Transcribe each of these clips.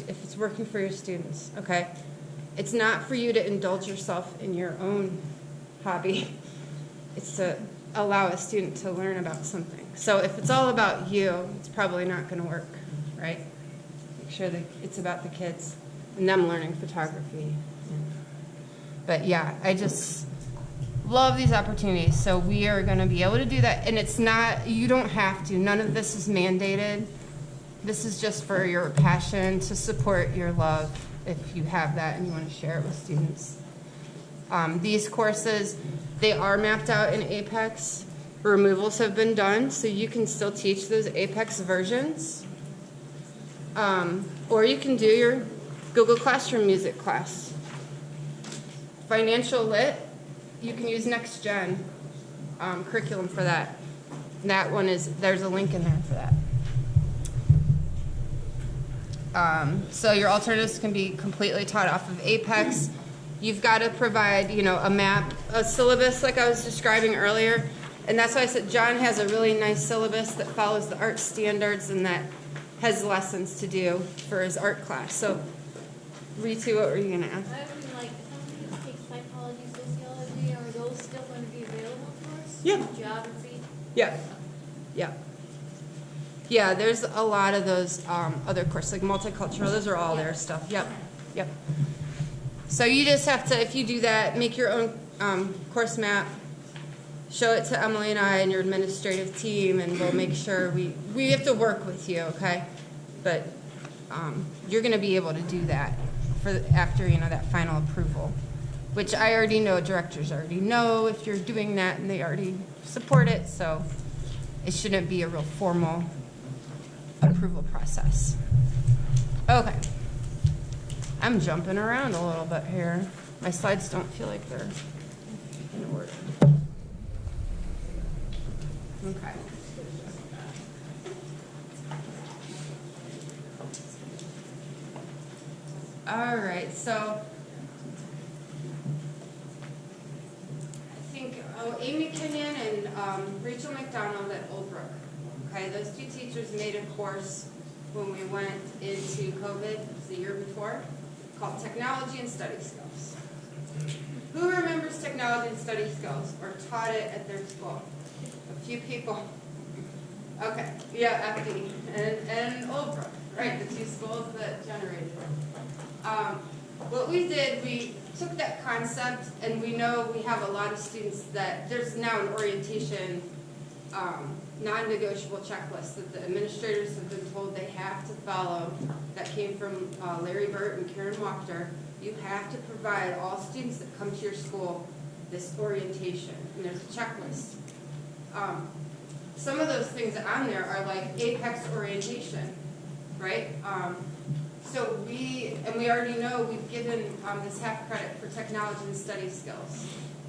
if it's working for your students, okay? It's not for you to indulge yourself in your own hobby. It's to allow a student to learn about something. So if it's all about you, it's probably not going to work, right? Make sure that it's about the kids and them learning photography. But yeah, I just love these opportunities. So we are going to be able to do that. And it's not, you don't have to. None of this is mandated. This is just for your passion, to support your love if you have that and you want to share it with students. These courses, they are mapped out in Apex. Removals have been done, so you can still teach those Apex versions. Or you can do your Google Classroom music class. Financial Lit, you can use Next Gen curriculum for that. That one is, there's a link in there for that. So your alternatives can be completely taught off of Apex. You've got to provide, you know, a map, a syllabus like I was describing earlier. And that's why I said John has a really nice syllabus that follows the art standards and that has lessons to do for his art class. So, Ritu, what were you going to ask? I would like, some of these take psychology, sociology, are those still going to be available to us? Yeah. Geography? Yeah. Yeah. Yeah, there's a lot of those other courses, like multicultural, those are all their stuff. Yep. Yep. So you just have to, if you do that, make your own course map, show it to Emily and I and your administrative team, and we'll make sure we have to work with you, okay? But you're going to be able to do that for after, you know, that final approval, which I already know, directors already know if you're doing that, and they already support it, so it shouldn't be a real formal approval process. Okay. I'm jumping around a little bit here. My slides don't feel like they're in order. Okay. All right, so I think Amy Kenyon and Rachel McDonald at Old Brook. Okay, those two teachers made a course when we went into COVID the year before called Technology and Study Skills. Who remembers Technology and Study Skills or taught it at their school? A few people. Okay, yeah, FD and Old Brook, right, the two schools that generated it. What we did, we took that concept, and we know we have a lot of students that there's now an orientation non-negotiable checklist that the administrators have been told they have to follow. That came from Larry Burt and Karen Wachter. You have to provide all students that come to your school this orientation, and there's a checklist. Some of those things on there are like Apex orientation, right? So we already know we've given this half credit for technology and study skills.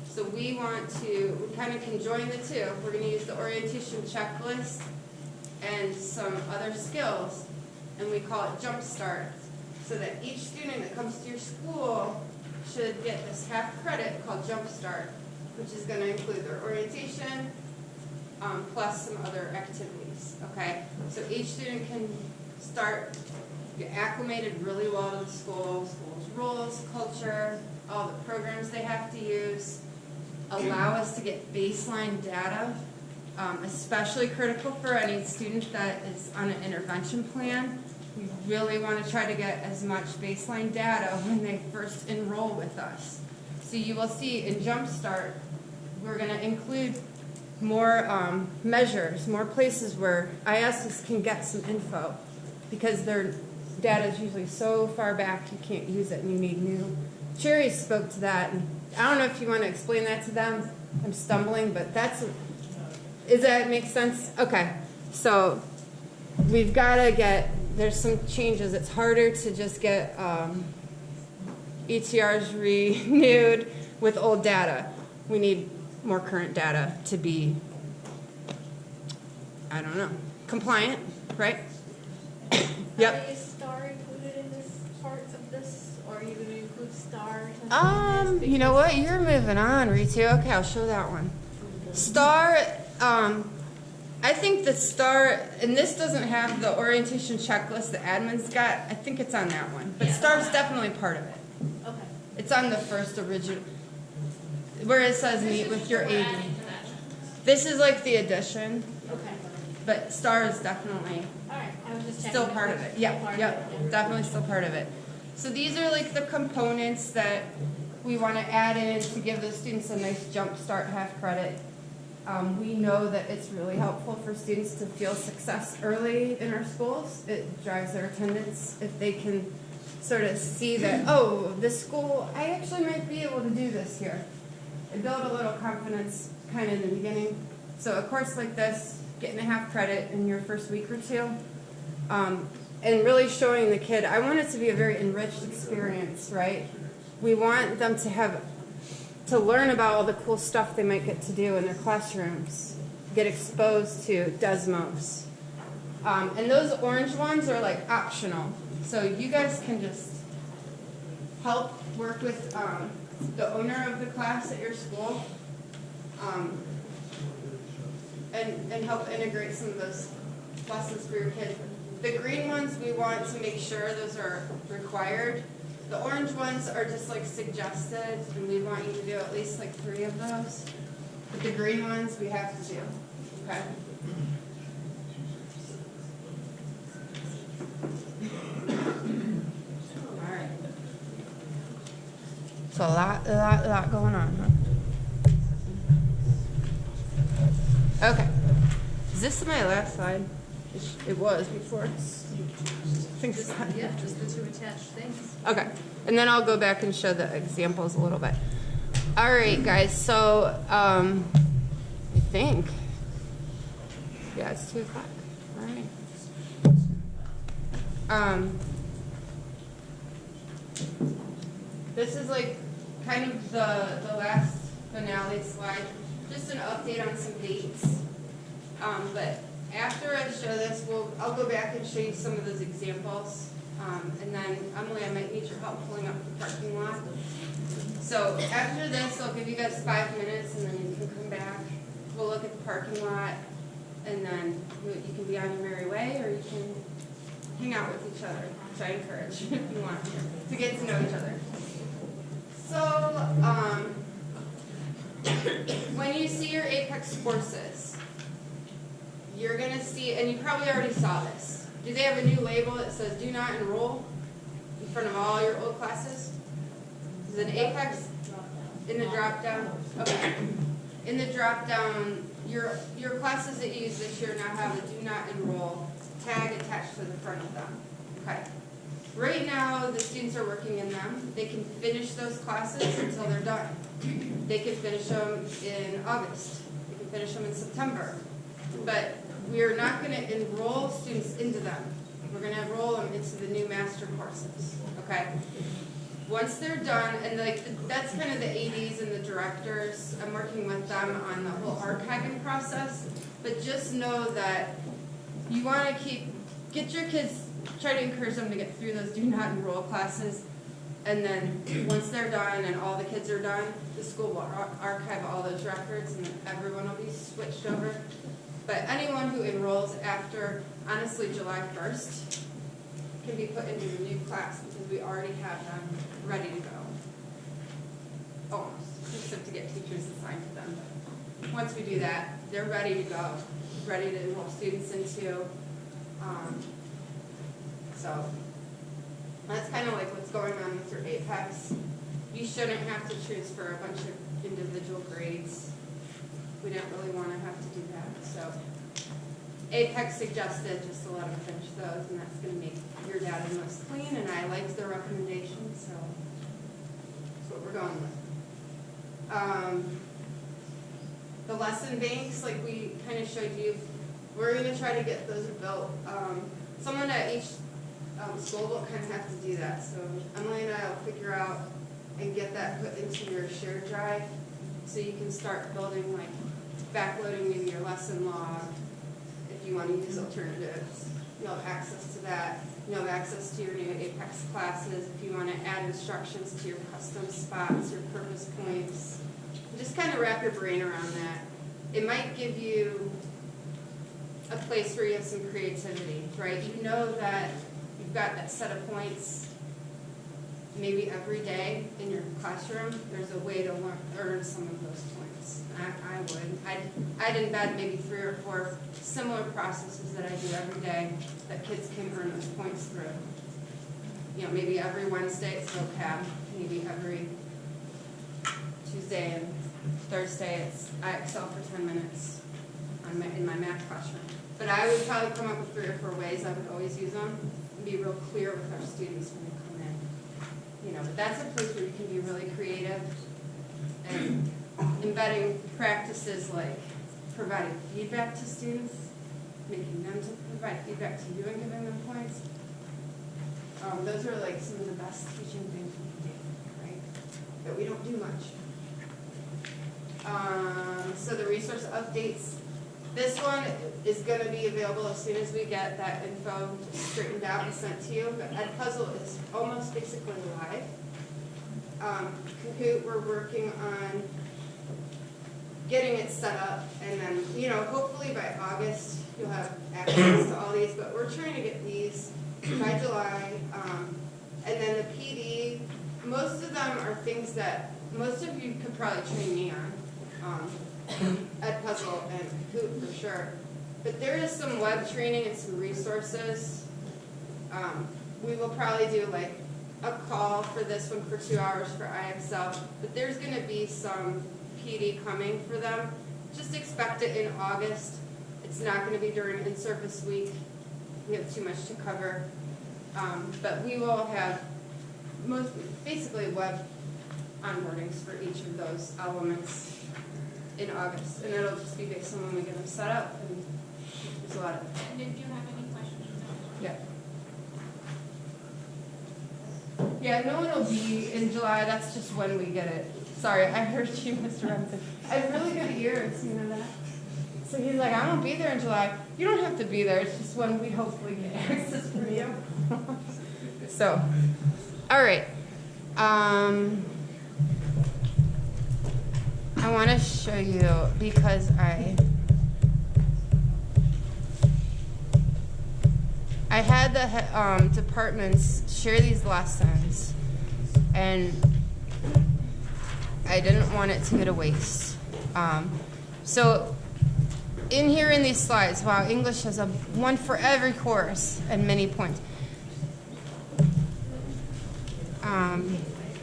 So we kind of can join the two. We're going to use the orientation checklist and some other skills, and we call it Jumpstart, so that each student that comes to your school should get this half credit called Jumpstart, which is going to include their orientation plus some other activities, okay? So each student can start, get acclimated really well to the school's rules, culture, all the programs they have to use, allow us to get baseline data, especially critical for any student that is on an intervention plan. We really want to try to get as much baseline data when they first enroll with us. So you will see in Jumpstart, we're going to include more measures, more places where ISs can get some info, because their data is usually so far back you can't use it and you need new. Cherry spoke to that, and I don't know if you want to explain that to them. I'm stumbling, but does that make sense? Okay, so we've got to there's some changes. It's harder to just get ETRs renewed with old data. We need more current data to be, I don't know, compliant, right? Yep. Is STAR included in this parts of this, or are you going to include STAR? You know what? You're moving on, Ritu. Okay, I'll show that one. STAR, I think the STAR, and this doesn't have the orientation checklist the admin's got, I think it's on that one. But Yeah. STAR's definitely part of it. Okay. It's on the first original, where it says meet with your AD. This is like the addition, Okay. but STAR is definitely All right, I was just checking. still part of it. Yep, Part of yep, it, definitely still part of it. So these are like the components that we want to add in to give the students a nice jump start half credit. We know that it's really helpful for students to feel success early in our schools. It drives their attendance if they can sort of see that, oh, this school, I actually might be able to do this here. And build a little confidence kind of in the beginning. So a course like this, getting a half credit in your first week or two, and really showing the kid, I want it to be a very enriched experience, right? We want them to learn about all the cool stuff they might get to do in their classrooms, get exposed to Desmos. And those orange ones are like optional. So you guys can just help work with the owner of the class at your school and help integrate some of those lessons for your kids. The green ones, we want to make sure those are required. The orange ones are just like suggested, and we want you to do at least like 3 of those. But the green ones, we have to do, okay? All right. So a lot going on, huh? Okay. Is this my last slide? It was before. I think it's not. Yeah, just the 2 attached things. Okay, and then I'll go back and show the examples a little bit. All right, guys, so I think, yeah, it's 2 o'clock. All right. This is like kind of the last finale slide, just an update on some dates. But after I show this, I'll go back and show you some of those examples. And then, Emily, I might need your help pulling up the parking lot. So after this, I'll give you guys 5 minutes, and then you can come back. We'll look at the parking lot, and then you can be on your merry way, or you can hang out with each other, which I encourage if you want to get to know each other. So when you see your Apex courses, you're going to see, and you probably already saw this. Do they have a new label that says do not enroll in front of all your old classes? Is it an Apex in the drop down? Okay. In the drop down, your classes that you use this year now have a do not enroll tag attached to the front of them. Okay. Right now, the students are working in them. They can finish those classes until they're done. They can finish them in August. They can finish them in September. But we're not going to enroll students into them. We're going to enroll them into the new master courses, okay? Once they're done, and that's kind of the ADs and the directors, I'm working with them on the whole archiving process, but just know that you want to get your kids, try to encourage them to get through those do not enroll classes, and then once they're done and all the kids are done, the school will archive all those records and then everyone will be switched over. But anyone who enrolls after, honestly, July 1st can be put into the new class because we already have them ready to go. Almost, except to get teachers assigned to them. But once we do that, they're ready to go, ready to enroll students into. So that's kind of like what's going on with your Apex. You shouldn't have to choose for a bunch of individual grades. We don't really want to have to do that. So Apex suggested just to let them finish those, and that's going to make your data most clean, and I liked their recommendation, so that's what we're going with. The lesson banks, like we kind of showed you, we're going to try to get those built. Someone at each school will kind of have to do that, so Emily and I will figure out and get that put into your shared drive so you can start building, like, backloading in your lesson log. If you want to use alternatives, you'll have access to that. You'll have access to your new Apex classes. If you want to add instructions to your custom spots, your purpose points, just kind of wrap your brain around that. It might give you a place where you have some creativity, right? You know that you've got that set of points maybe every day in your classroom. There's a way to earn some of those points. I would. I'd embed maybe 3 or 4 similar processes that I do every day that kids can earn those points through. You know, maybe every Wednesday it's vocab, maybe every Tuesday and Thursday it's I Excel for 10 minutes in my math classroom. But I would probably come up with 3 or 4 ways I would always use them and be real clear with our students when they come in. You know, but that's a place where you can be really creative and embedding practices like providing feedback to students, making them to provide feedback to you and giving them points. Those are like some of the best teaching things we can do, right? But we don't do much. So the resource updates. This one is going to be available as soon as we get that info straightened out and sent to you. But Edpuzzle is almost basically live. Kahoot, we're working on getting it set up, and then, you know, hopefully by August you'll have access to all these. But we're trying to get these by July. And then the PD, most of them are things that most of you could probably train me on. Edpuzzle and Kahoot for sure. But there is some web training and some resources. We will probably do like a call for this one for 2 hours for IXL, but there's going to be some PD coming for them. Just expect it in August. It's not going to be during in-service week. We have too much to cover. But we will have basically web onboardings for each of those elements in August, and it'll just be based on when we get them set up, and there's a lot of it. And if you have any questions? Yeah. Yeah, no one will be in July, that's just when we get it. Sorry, I heard you, Mr. Remsen. I have really good ears, you know that? So he's like, I won't be there in July. You don't have to be there, it's just when we hopefully get access from you. So, all right. I want to show you because I had the departments share these lessons, and I didn't want it to go to waste. So in here in these slides, wow, English has one for every course and many points.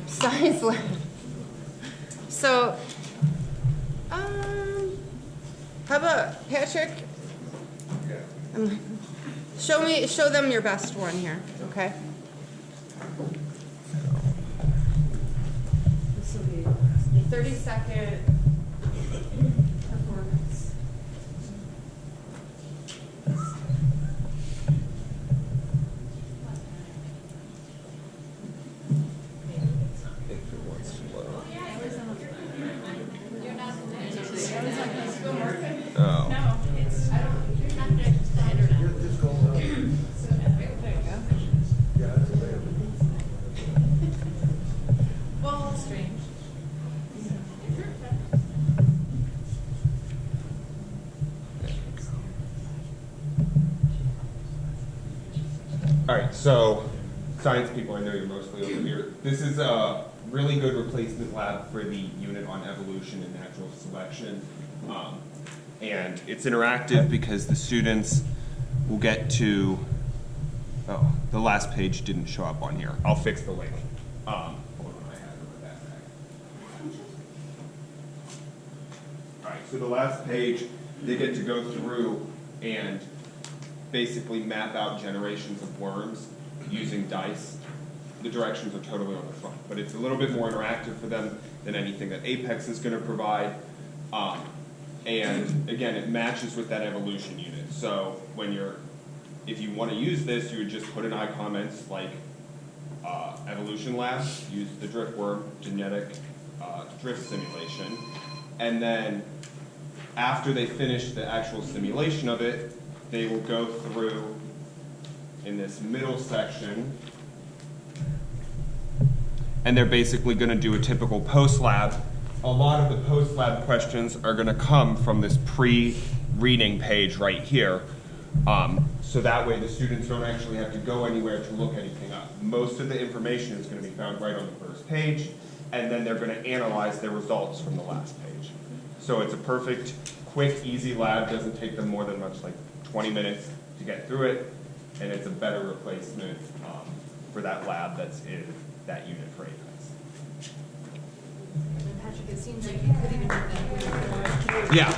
Science lab. So, how about Patrick? Show them your best one here, okay? This will be a 30-second performance. Oh. No, it's, I don't, you're not connected to the internet. Well, it's strange. All right, so science people, I know you're mostly over here. This is a really good replacement lab for the unit on evolution and natural selection. And it's interactive because the students will get to, oh, the last page didn't show up on here. I'll fix the link. Hold on, I have it with that back. All right, so the last page, they get to go through and basically map out generations of worms using dice. The directions are totally on the front, but it's a little bit more interactive for them than anything that Apex is going to provide. And again, it matches with that evolution unit. So if you want to use this, you would just put in comments like evolution lab, use the driftworm genetic drift simulation, and then after they finish the actual simulation of it, they will go through in this middle section, and they're basically going to do a typical post-lab. A lot of the post-lab questions are going to come from this pre-reading page right here, So that way the students don't actually have to go anywhere to look anything up. Most of the information is going to be found right on the first page, and then they're going to analyze their results from the last page. So it's a perfect, quick, easy lab. Doesn't take them more than much like 20 minutes to get through it, and it's a better replacement for that lab that's in that unit for Apex. And Patrick, it seems like you could even do that with Yeah.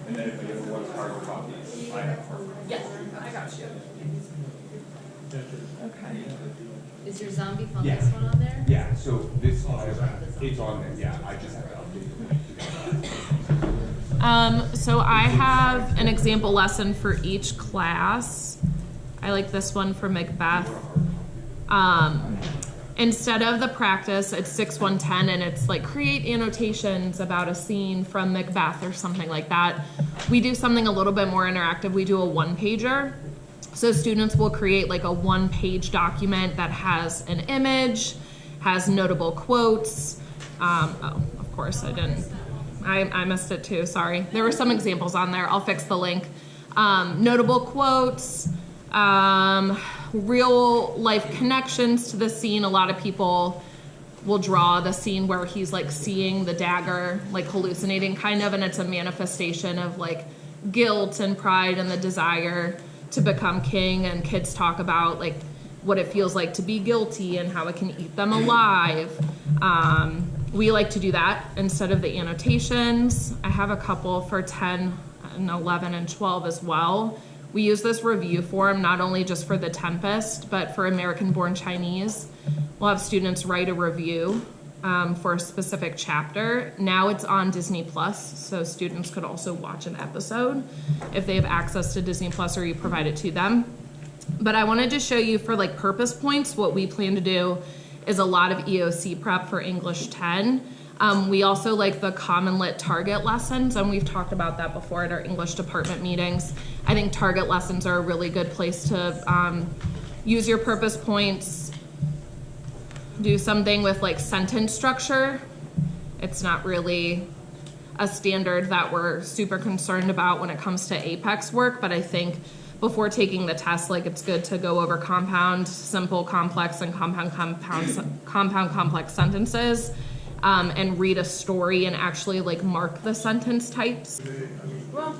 And then if they ever want hard copies, I have hard copies. Yes, I got you. Okay. Is your zombie fungus Yeah. one on there? Yeah, so this, it's on there, yeah, I just have to update it. So I have an example lesson for each class. I like this one for Macbeth. Instead of the practice, it's 6-1-10, and it's like create annotations about a scene from Macbeth or something like that. We do something a little bit more interactive. We do a one-pager. So students will create like a one-page document that has an image, has notable quotes. Oh, of course I didn't. I missed it too, sorry. There were some examples on there. I'll fix the link. Notable quotes, real life connections to the scene. A lot of people will draw the scene where he's like seeing the dagger, like hallucinating kind of, and it's a manifestation of like guilt and pride and the desire to become king, and kids talk about like what it feels like to be guilty and how it can eat them alive. We like to do that instead of the annotations. I have a couple for 10 and 11 and 12 as well. We use this review form not only just for The Tempest, but for American Born Chinese. We'll have students write a review for a specific chapter. Now it's on Disney Plus, so students could also watch an episode if they have access to Disney Plus or you provide it to them. But I wanted to show you for like purpose points, what we plan to do is a lot of EOC prep for English 10. We also like the Common Lit target lessons, and we've talked about that before at our English department meetings. I think target lessons are a really good place to use your purpose points. Do something with like sentence structure. It's not really a standard that we're super concerned about when it comes to Apex work, but I think before taking the test, like it's good to go over compound, simple, complex, and compound, complex sentences, and read a story and actually like mark the sentence types. Well,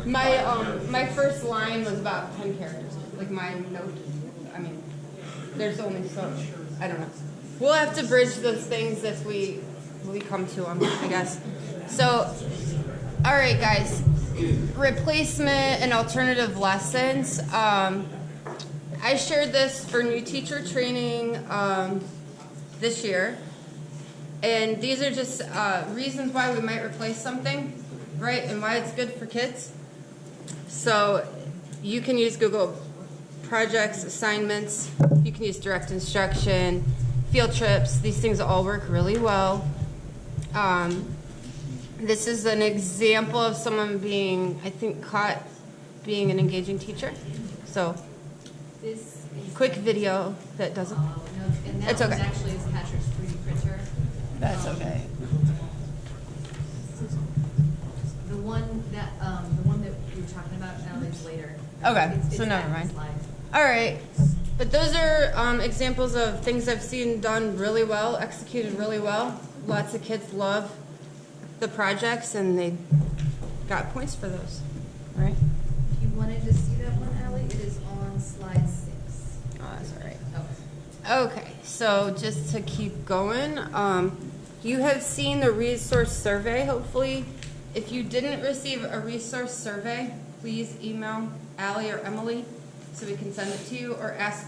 my first line was about 10 characters. Like my note, I mean, there's only so, I don't know. We'll have to bridge those things if we come to them, I guess. So, all right, guys. Replacement and alternative lessons. I shared this for new teacher training this year. And these are just reasons why we might replace something, right? And why it's good for kids. So you can use Google Projects, assignments. You can use direct instruction, field trips. These things all work really well. This is an example of someone being, I think, caught being an engaging teacher. So, This is. quick video that doesn't. No, and that It's one okay. actually is Patrick's 3D printer. That's okay. The one that you were talking about, Alex, later. Okay, It's so that never mind. slide. All right. But those are examples of things I've seen done really well, executed really well. Lots of kids love the projects, and they got points for those. All right? If you wanted to see that one, Allie, it is on slide 6. Oh, that's all right. Okay. Okay, so just to keep going, you have seen the resource survey, hopefully. If you didn't receive a resource survey, please email Allie or Emily so we can send it to you, or ask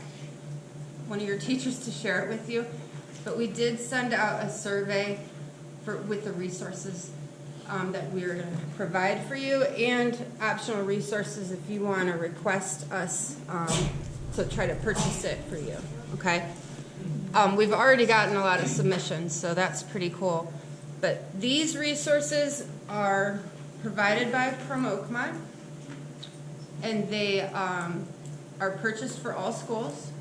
one of your teachers to share it with you. But we did send out a survey with the resources that we're going to provide for you, and optional resources if you want to request us to try to purchase it for you. Okay? We've already gotten a lot of submissions, so that's pretty cool. But these resources are provided by Promokma, and they are purchased for all schools.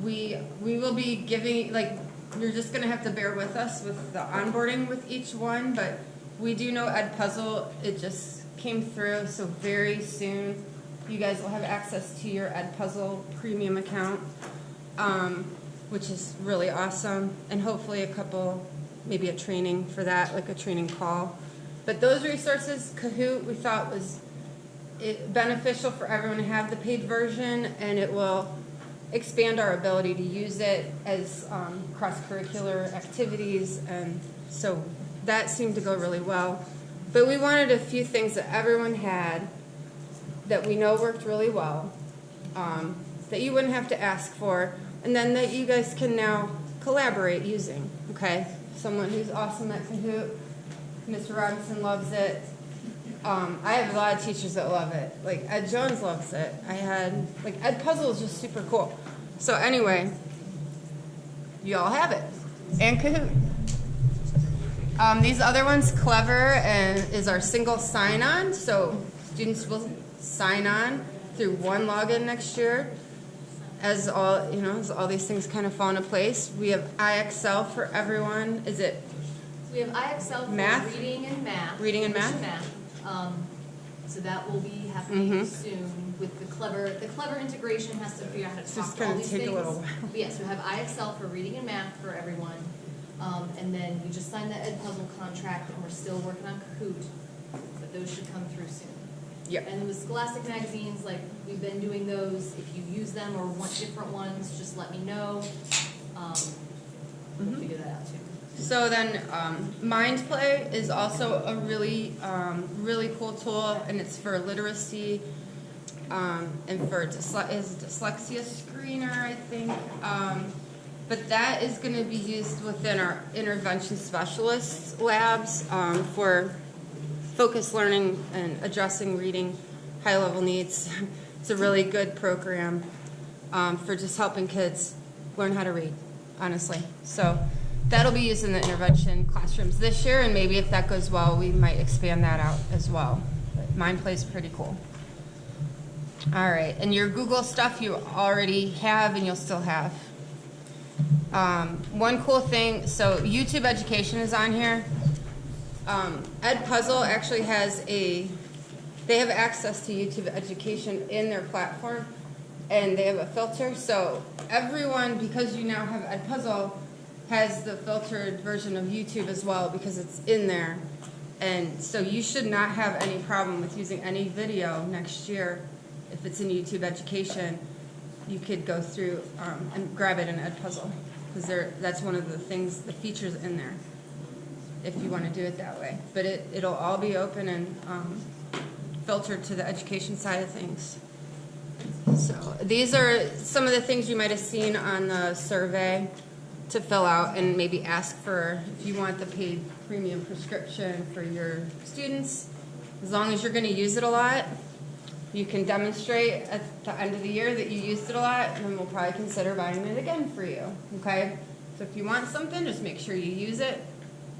We will be giving, like, you're just gonna have to bear with us with the onboarding with each one, but we do know Ed Puzzle, it just came through, so very soon you guys will have access to your Ed Puzzle premium account, which is really awesome, and hopefully maybe a training for that, like a training call. But those resources, Kahoot, we thought was beneficial for everyone to have the paid version, and it will expand our ability to use it as cross-curricular activities, and so that seemed to go really well. But we wanted a few things that everyone had that we know worked really well, that you wouldn't have to ask for, and then that you guys can now collaborate using, okay? Someone who's awesome at Kahoot, Mr. Robinson loves it. I have a lot of teachers that love it. Like Ed Jones loves it. Ed Puzzle is just super cool. So anyway, you all have it. And Kahoot. These other ones, Clever is our single sign-on. So students will sign on through one login next year. As all these things kind of fall into place. We have IXL for everyone. We have IXL for Math? reading and math. Reading and English math? So that will be happening soon with the Clever. The Clever integration has to figure out how to talk just to all gonna these take a things. little while. But yes, we have IXL for reading and math for everyone. And then we just signed the Ed Puzzle contract, and we're still working on Kahoot, but those should come through soon. Yep. And with Scholastic magazines, like, we've been doing those. If you use them or want different ones, just let me know. We'll figure that out too. So then, Mind Play is also a really cool tool, and it's for literacy, and for dyslexia screener, I think. But that is going to be used within our intervention specialists labs for focused learning and addressing reading high-level needs. It's a really good program for just helping kids learn how to read, honestly. So that'll be used in the intervention classrooms this year, and maybe if that goes well, we might expand that out as well. But Mind Play is pretty cool. All right, and your Google stuff you already have and you'll still have. One cool thing, so YouTube Education is on here. Ed Puzzle actually they have access to YouTube Education in their platform, and they have a filter. So everyone, because you now have Ed Puzzle, has the filtered version of YouTube as well because it's in there. And so you should not have any problem with using any video next year. If it's in YouTube Education, you could go through and grab it in Ed Puzzle because that's one of the features in there if you want to do it that way. But it'll all be open and filtered to the education side of things. So these are some of the things you might have seen on the survey to fill out and maybe ask for if you want the paid premium prescription for your students. As long as you're going to use it a lot, you can demonstrate at the end of the year that you used it a lot, and then we'll probably consider buying it again for you, okay? So if you want something, just make sure you use it,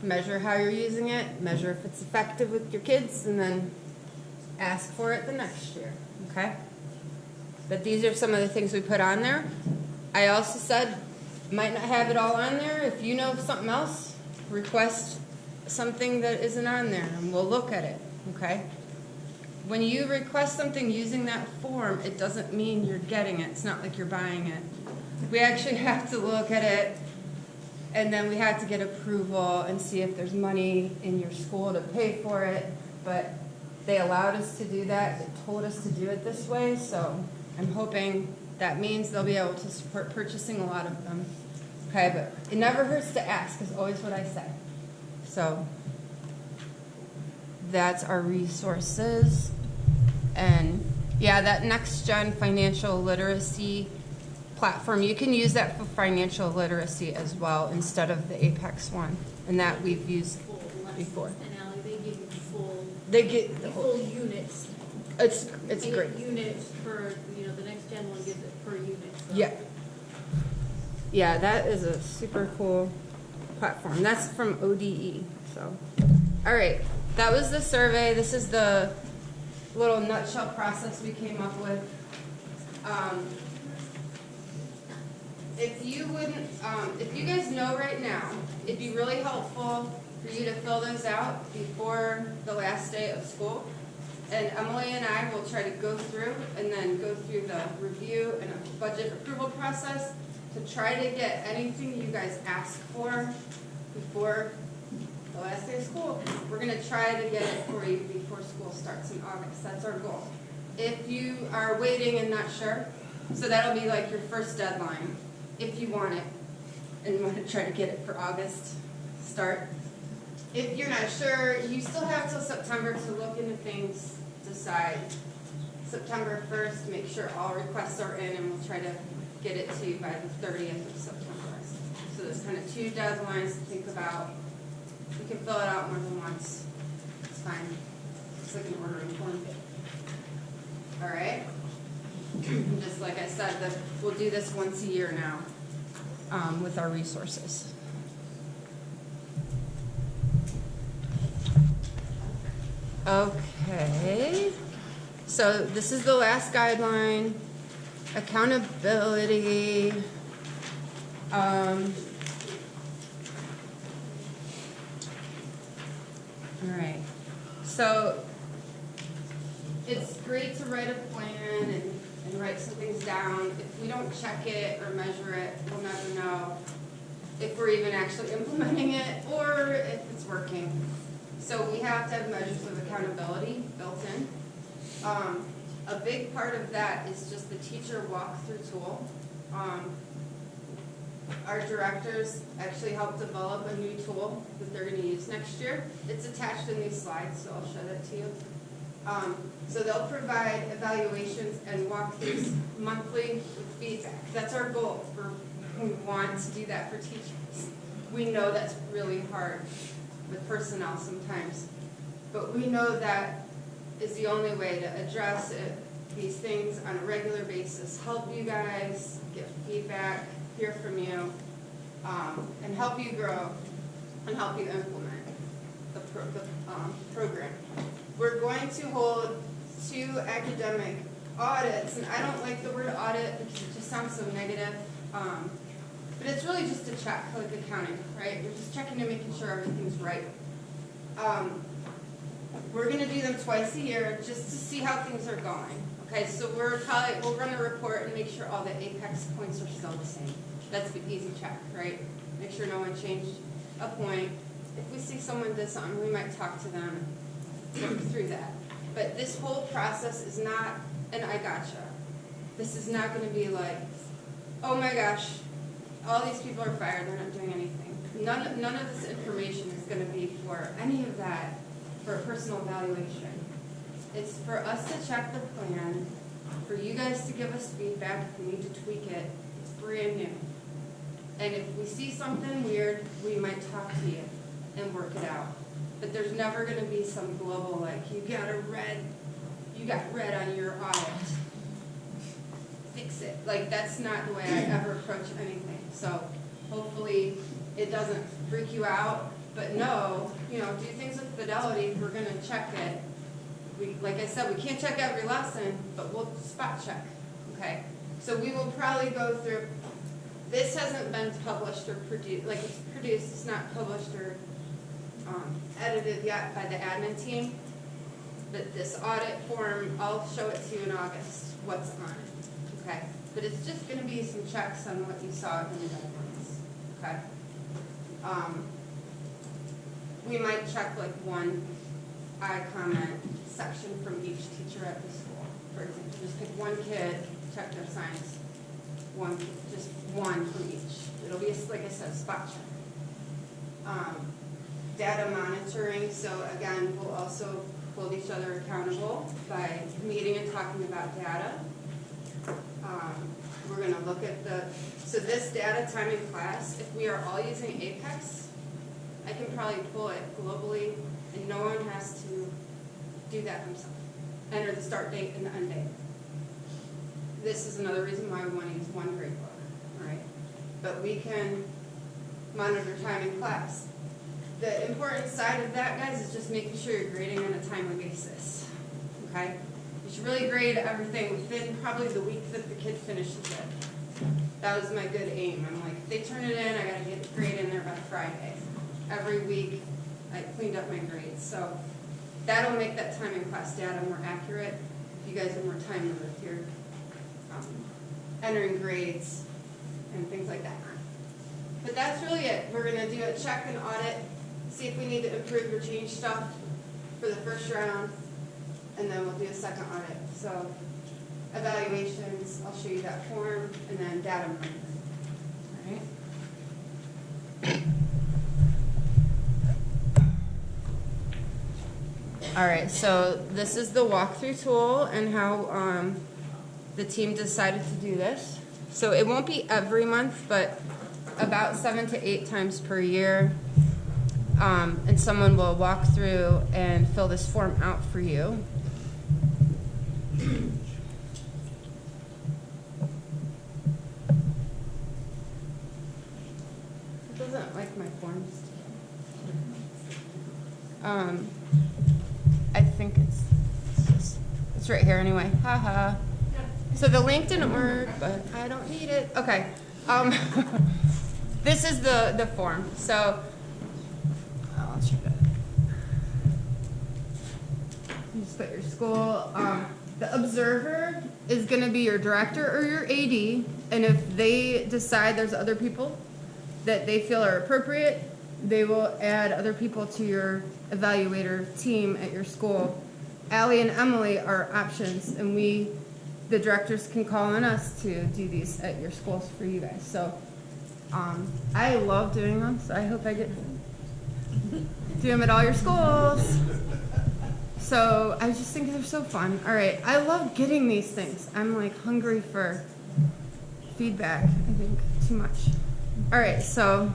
measure how you're using it, measure if it's effective with your kids, and then ask for it the next year, okay? But these are some of the things we put on there. I also said, might not have it all on there. If you know of something else, request something that isn't on there, and we'll look at it, okay? When you request something using that form, it doesn't mean you're getting it. It's not like you're buying it. We actually have to look at it, and then we have to get approval and see if there's money in your school to pay for it. But they allowed us to do that. They told us to do it this way, so I'm hoping that means they'll be able to support purchasing a lot of them. Okay, but it never hurts to ask is always what I say. So that's our resources. And yeah, that next gen financial literacy platform, you can use that for financial literacy as well instead of the Apex one. And that we've used before. And Allie, they give you the full. They get The full units. it's They great. get units per, the next gen one gives it per unit. So. Yeah. Yeah, that is a super cool platform. That's from ODE. So, all right, that was the survey. This is the little nutshell process we came up with. if you wouldn't, if you guys know right now, it'd be really helpful for you to fill those out before the last day of school. And Emily and I will try to go through and then go through the review and a budget approval process to try to get anything you guys ask for before the last day of school. We're gonna try to get it for you before school starts in August. That's our goal. If you are waiting and not sure, so that'll be like your first deadline, if you want it, and you want to try to get it for August start. If you're not sure, you still have till September to look into things, decide. September 1st, make sure all requests are in, and we'll try to get it to you by the 30th of September. So there's kind of 2 deadlines to think about. You can fill it out more than once. It's fine. It's like an ordering form. All right? And just like I said, we'll do this once a year now with our resources. Okay. So this is the last guideline. Accountability. All right. So it's great to write a plan and write some things down. If we don't check it or measure it, we'll never know if we're even actually implementing it or if it's working. So we have to have measures of accountability built in. A big part of that is just the teacher walkthrough tool. Our directors actually helped develop a new tool that they're going to use next year. It's attached in these slides, so I'll show that to you. So they'll provide evaluations and walkthroughs monthly with feedback. That's our goal. We want to do that for teachers. We know that's really hard with personnel sometimes, but we know that is the only way to address these things on a regular basis. Help you guys get feedback, hear from you, and help you grow and help you implement the program. We're going to hold 2 academic audits, and I don't like the word audit because it just sounds so negative, but it's really just a check, like accounting, right? We're just checking and making sure everything's right. We're going to do them twice a year just to see how things are going. Okay, so we'll run a report and make sure all the apex points are still the same. That's the easy check, right? Make sure no one changed a point. If we see someone did something, we might talk to them, work through that. But this whole process is not an I gotcha. This is not going to be like, oh my gosh, all these people are fired, they're not doing anything. None of this information is going to be for any of that, for a personal evaluation. It's for us to check the plan, for you guys to give us feedback if we need to tweak it. It's brand new. And if we see something weird, we might talk to you and work it out. But there's never going to be some global, like, you got red on your audit. Fix it. Like, that's not the way I ever approach anything. So hopefully it doesn't freak you out. But no, do things with fidelity. We're going to check it. Like I said, we can't check every lesson, but we'll spot check. Okay? So we will probably go through. This hasn't been published or produced. Like, it's produced. It's not published or edited yet by the admin team. But this audit form, I'll show it to you in August, what's on it. Okay? But it's just going to be some checks on what you saw in the guidelines. Okay? We might check like one I comment section from each teacher at the school. For example, just pick one kid, check their science. Just one from each. It'll be, like I said, spot check. Data monitoring. So again, we'll also hold each other accountable by meeting and talking about data. We're going to look at so this data time in class, if we are all using Apex, I can probably pull it globally and no one has to do that themselves. Enter the start date and the end date. This is another reason why we want to use one grade book, right? But we can monitor time in class. The important side of that, guys, is just making sure you're grading on a timely basis, okay? You should really grade everything within probably the week that the kid finishes it. That was my good aim. I'm like, if they turn it in, I gotta get the grade in there by Friday. Every week, I cleaned up my grades. So that'll make that time in class data more accurate. If you guys have more time with your entering grades and things like that. But that's really it. We're gonna do a check and audit, see if we need to improve or change stuff for the first round, and then we'll do a second audit. So evaluations, I'll show you that form, and then data mining. All right. All right, so this is the walkthrough tool and how the team decided to do this. So it won't be every month, but about 7 to 8 times per year. And someone will walk through and fill this form out for you. It doesn't like my forms. I think it's right here anyway. Haha. So the link didn't work, but I don't need it. Okay. This is the form. So I'll check it. You just put your school. The observer is going to be your director or your AD, and if they decide there's other people that they feel are appropriate, they will add other people to your evaluator team at your school. Allie and Emily are options, and the directors can call on us to do these at your schools for you guys. So I love doing them, so I hope I get to do them at all your schools. So I just think they're so fun. All right, I love getting these things. I'm like hungry for feedback, I think, too much. All right, so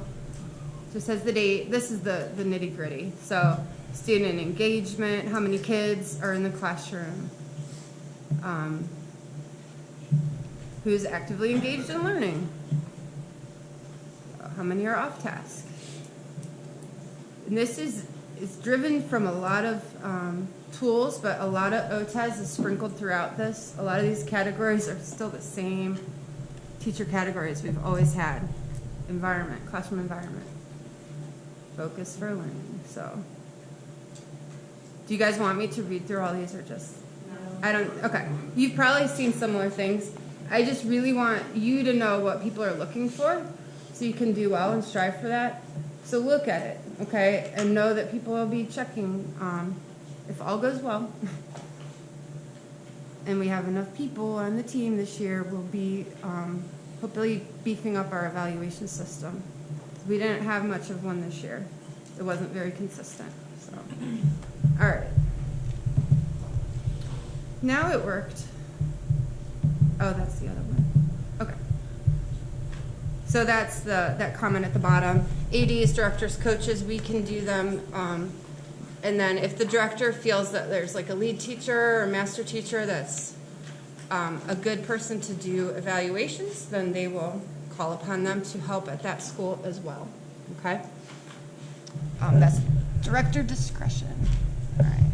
just as the date, this is the nitty gritty. So student engagement, how many kids are in the classroom, who's actively engaged in learning, how many are off task. And this is driven from a lot of tools, but a lot of OTES is sprinkled throughout this. A lot of these categories are still the same teacher categories we've always had. Environment, classroom environment, focus for learning. So do you guys want me to read through all these or just? No. I don't, okay. You've probably seen similar things. I just really want you to know what people are looking for so you can do well and strive for that. So look at it, okay, and know that people will be checking if all goes well. And we have enough people on the team this year, we'll be hopefully beefing up our evaluation system. We didn't have much of one this year. It wasn't very consistent. So, all right. Now it worked. Oh, that's the other one. Okay. So that's that comment at the bottom. ADs, directors, coaches, we can do them. And then if the director feels that there's like a lead teacher or master teacher that's a good person to do evaluations, then they will call upon them to help at that school as well. Okay? That's director discretion. All right.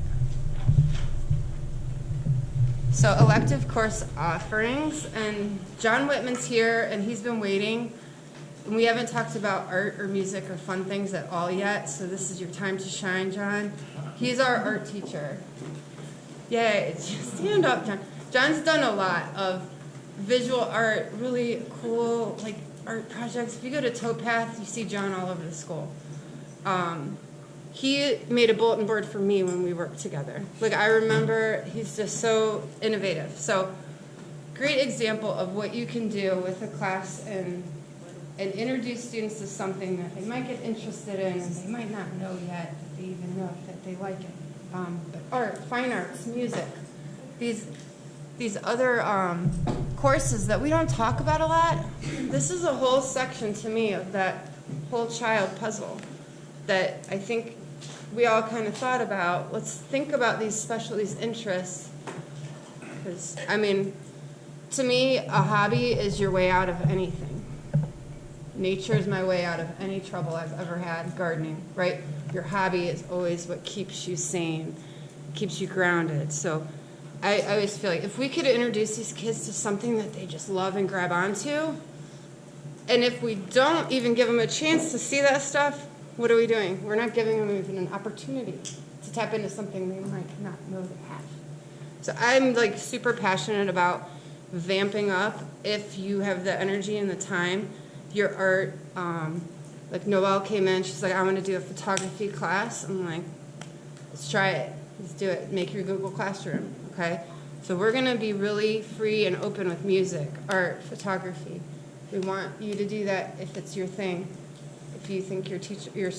So elective course offerings, and John Whitman's here, and he's been waiting. And we haven't talked about art or music or fun things at all yet, so this is your time to shine, John. He's our art teacher. Yay, stand up, John. John's done a lot of visual art, really cool like art projects. If you go to Towpath, you see John all over the school. He made a bulletin board for me when we worked together. Like, I remember, he's just so innovative. So, great example of what you can do with a class and introduce students to something that they might get interested in and they might not know yet that they even know that they like it. But art, fine arts, music, these other courses that we don't talk about a lot. This is a whole section to me of that whole child puzzle that I think we all kind of thought about. Let's think about these interests. Because, I mean, to me, a hobby is your way out of anything. Nature is my way out of any trouble I've ever had, gardening, right? Your hobby is always what keeps you sane, keeps you grounded. So I always feel like if we could introduce these kids to something that they just love and grab onto, And if we don't even give them a chance to see that stuff, what are we doing? We're not giving them even an opportunity to tap into something they might not know they have. So I'm like super passionate about vamping up if you have the energy and the time. Your art, like Noelle came in, she's like, I want to do a photography class. I'm like, let's try it. Let's do it. Make your Google Classroom, okay? So we're going to be really free and open with music, art, photography. We want you to do that if it's your thing. If you think your